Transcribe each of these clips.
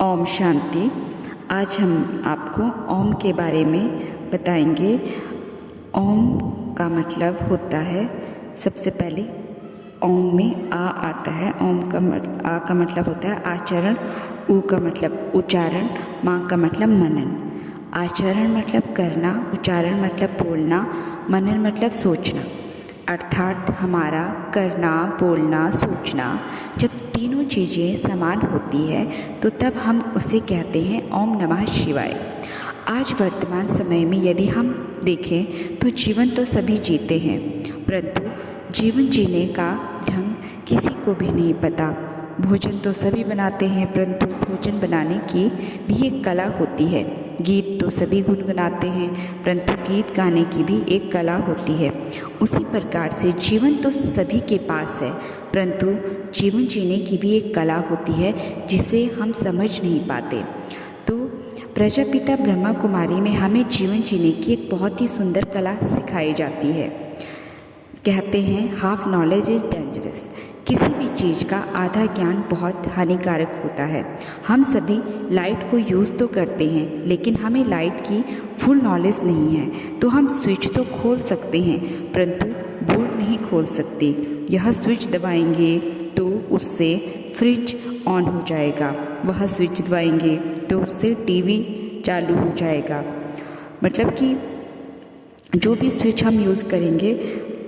ओम शांति। आज हम आपको ओम के बारे में बताएंगे। ओम का मतलब होता है, सबसे पहले ओम में आ आता है। आ का मतलब होता है आचरण, उ का मतलब उच्चारण, मा का मतलब मनन। आचरण मतलब करना, उच्चारण मतलब बोलना, मनन मतलब सोचना। अर्थात हमारा करना, बोलना, सोचना जब तीनों चीज़ें समान होती है तो तब हम उसे कहते हैं ओम नमः शिवाय। आज वर्तमान समय में यदि हम देखें तो जीवन तो सभी जीते हैं, परंतु जीवन जीने का ढंग किसी को भी नहीं पता। भोजन तो सभी बनाते हैं, परंतु भोजन बनाने की भी एक कला होती है। गीत तो सभी गुनगुनाते हैं, परंतु गीत गाने की भी एक कला होती है। उसी प्रकार से जीवन तो सभी के पास है, परंतु जीवन जीने की भी एक कला होती है जिसे हम समझ नहीं पाते। तो प्रजापिता ब्रह्मा कुमारी में हमें जीवन जीने की एक बहुत ही सुंदर कला सिखाई जाती है। कहते हैं हाफ नॉलेज इज़ डेंजरस। किसी भी चीज़ का आधा ज्ञान बहुत हानिकारक होता है। हम सभी लाइट को यूज़ तो करते हैं, लेकिन हमें लाइट की फुल नॉलेज नहीं है। तो हम स्विच तो खोल सकते हैं, परंतु बोर्ड नहीं खोल सकते। यह स्विच दबाएंगे तो उससे फ्रिज ऑन हो जाएगा, वह स्विच दबाएंगे तो उससे टीवी चालू हो जाएगा। मतलब कि जो भी स्विच हम यूज़ करेंगे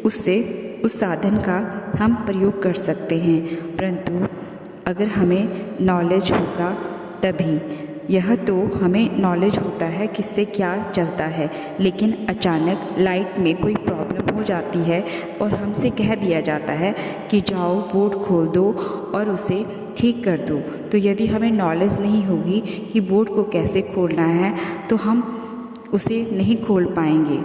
उससे उस साधन का हम प्रयोग कर सकते हैं, परंतु अगर हमें नॉलेज होगा तभी। यह तो हमें नॉलेज होता है किससे क्या चलता है, लेकिन अचानक लाइट में कोई प्रॉब्लम हो जाती है और हमसे कह दिया जाता है कि जाओ बोर्ड खोल दो और उसे ठीक कर दो। तो यदि हमें नॉलेज नहीं होगी कि बोर्ड को कैसे खोलना है तो हम उसे नहीं खोल पाएंगे।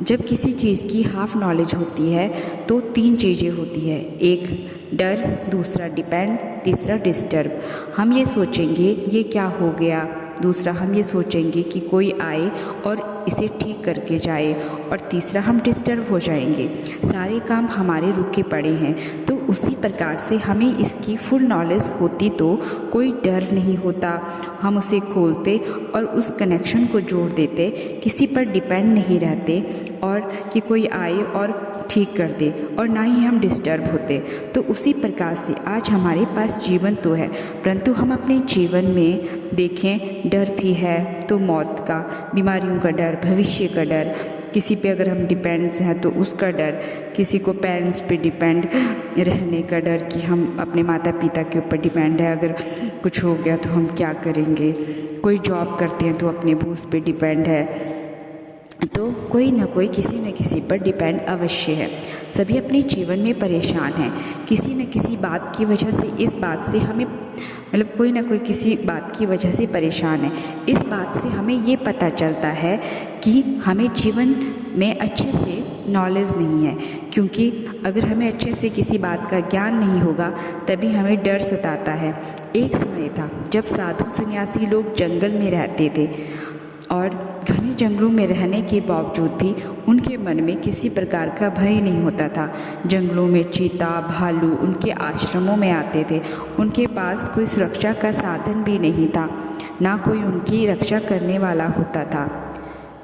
जब किसी चीज़ की हाफ नॉलेज होती है तो तीन चीज़ें होती है, एक डर, दूसरा डिपेंड, तीसरा डिस्टर्ब। हम ये सोचेंगे ये क्या हो गया, दूसरा हम ये सोचेंगे कि कोई आए और इसे ठीक करके जाए, और तीसरा हम डिस्टर्ब हो जाएंगे। सारे काम हमारे रुके पड़े हैं। तो उसी प्रकार से हमें इसकी फुल नॉलेज होती तो कोई डर नहीं होता। हम उसे खोलते और उस कनेक्शन को जोड़ देते, किसी पर डिपेंड नहीं रहते और कि कोई आए और ठीक कर दे, और ना ही हम डिस्टर्ब होते। तो उसी प्रकार से आज हमारे पास जीवन तो है, परंतु हम अपने जीवन में देखें डर भी है तो मौत का, बीमारियों का डर, भविष्य का डर, किसी पे अगर हम डिपेंड्स हैं तो उसका डर, किसी को पेरेंट्स पे डिपेंड रहने का डर कि हम अपने माता पिता के ऊपर डिपेंड है, अगर कुछ हो गया तो हम क्या करेंगे। कोई जॉब करते हैं तो अपने बॉस पे डिपेंड है। तो कोई ना कोई किसी न किसी पर डिपेंड अवश्य है। सभी अपने जीवन में परेशान हैं, किसी न किसी बात की वजह से। इस बात से हमें मतलब कोई ना कोई किसी बात की वजह से परेशान है। इस बात से हमें ये पता चलता है कि हमें जीवन में अच्छे से नॉलेज नहीं है, क्योंकि अगर हमें अच्छे से किसी बात का ज्ञान नहीं होगा तभी हमें डर सताता है। एक समय था जब साधु सन्यासी लोग जंगल में रहते थे और घने जंगलों में रहने के बावजूद भी उनके मन में किसी प्रकार का भय नहीं होता था। जंगलों में चीता, भालू उनके आश्रमों में आते थे। उनके पास कोई सुरक्षा का साधन भी नहीं था, ना कोई उनकी रक्षा करने वाला होता था।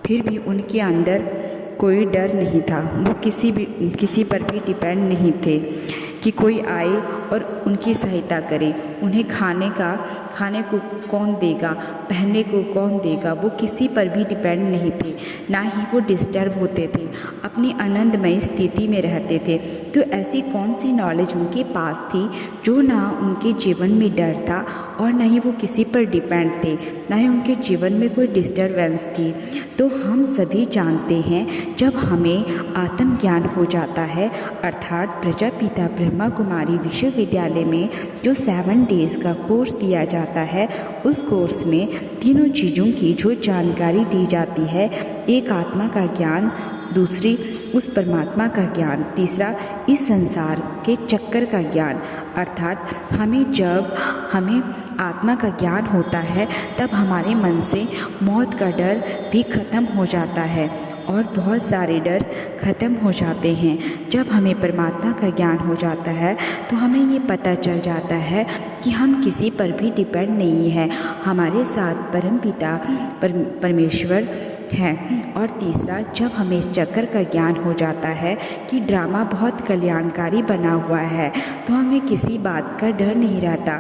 फिर भी उनके अंदर कोई डर नहीं था। वो किसी पर भी डिपेंड नहीं थे कि कोई आए और उनकी सहायता करे। उन्हें खाने को कौन देगा, पहनने को कौन देगा, वो किसी पर भी डिपेंड नहीं थे, ना ही वो डिस्टर्ब होते थे, अपनी आनंदमय स्थिति में रहते थे। तो ऐसी कौन सी नॉलेज उनके पास थी जो ना उनके जीवन में डर था और ना ही वो किसी पर डिपेंड थे, ना ही उनके जीवन में कोई डिस्टर्बेंस थी। तो हम सभी जानते हैं जब हमें आत्मज्ञान हो जाता है, अर्थात प्रजापिता ब्रह्मा कुमारी विश्वविद्यालय में जो 7 डेज़ का कोर्स दिया जाता है, उस कोर्स में तीनों चीज़ों की जो जानकारी दी जाती है, एक आत्मा का ज्ञान, दूसरी उस परमात्मा का ज्ञान, तीसरा इस संसार के चक्कर का ज्ञान। अर्थात हमें आत्मा का ज्ञान होता है तब हमारे मन से मौत का डर भी खत्म हो जाता है और बहुत सारे डर ख़त्म हो जाते हैं। जब हमें परमात्मा का ज्ञान हो जाता है तो हमें ये पता चल जाता है कि हम किसी पर भी डिपेंड नहीं है, हमारे साथ परमपिता परमेश्वर है। और तीसरा, जब हमें इस चक्कर का ज्ञान हो जाता है कि ड्रामा बहुत कल्याणकारी बना हुआ है तो हमें किसी बात का डर नहीं रहता।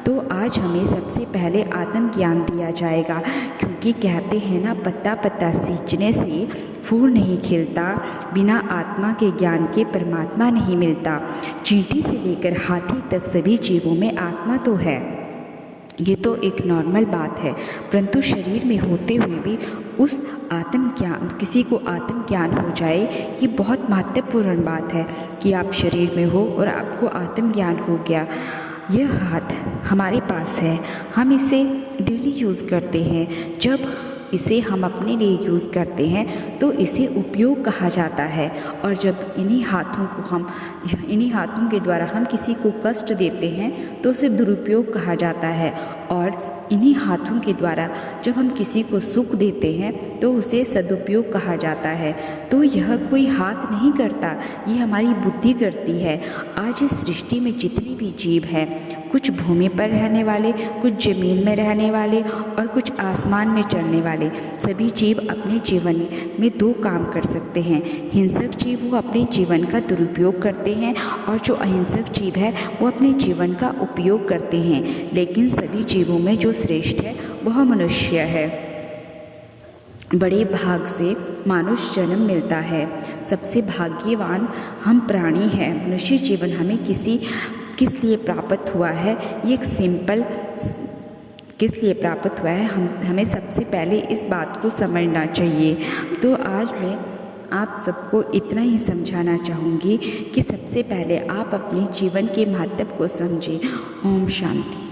तो आज हमें सबसे पहले आत्मज्ञान दिया जाएगा, क्योंकि कहते हैं ना, पत्ता पत्ता सींचने से फूल नहीं खिलता, बिना आत्मा के ज्ञान के परमात्मा नहीं मिलता। चींटी से लेकर हाथी तक सभी जीवों में आत्मा तो है, ये तो एक नॉर्मल बात है, परंतु शरीर में होते हुए भी उस आत्मज्ञान, किसी को आत्मज्ञान हो जाए, ये बहुत महत्वपूर्ण बात है कि आप शरीर में हो और आपको आत्मज्ञान हो गया। यह हाथ हमारे पास है, हम इसे डेली यूज़ करते हैं। जब इसे हम अपने लिए यूज़ करते हैं तो इसे उपयोग कहा जाता है, और जब इन्हीं हाथों के द्वारा हम किसी को कष्ट देते हैं तो उसे दुरुपयोग कहा जाता है, और इन्हीं हाथों के द्वारा जब हम किसी को सुख देते हैं तो उसे सदुपयोग कहा जाता है। तो यह कोई हाथ नहीं करता, ये हमारी बुद्धि करती है। आज इस सृष्टि में जितने भी जीव हैं, कुछ भूमि पर रहने वाले, कुछ ज़मीन में रहने वाले और कुछ आसमान में चलने वाले, सभी जीव अपने जीवन में दो काम कर सकते हैं। हिंसक जीव वो अपने जीवन का दुरुपयोग करते हैं, और जो अहिंसक जीव है वो अपने जीवन का उपयोग करते हैं। लेकिन सभी जीवों में जो श्रेष्ठ है वह मनुष्य है। बड़े भाग से मानुष जन्म मिलता है, सबसे भाग्यवान हम प्राणी हैं। मनुष्य जीवन हमें किस लिए प्राप्त हुआ है, ये एक सिंपल किस लिए प्राप्त हुआ है, हमें सबसे पहले इस बात को समझना चाहिए। तो आज मैं आप सबको इतना ही समझाना चाहूँगी कि सबसे पहले आप अपने जीवन के महत्व को समझें। ओम शांति।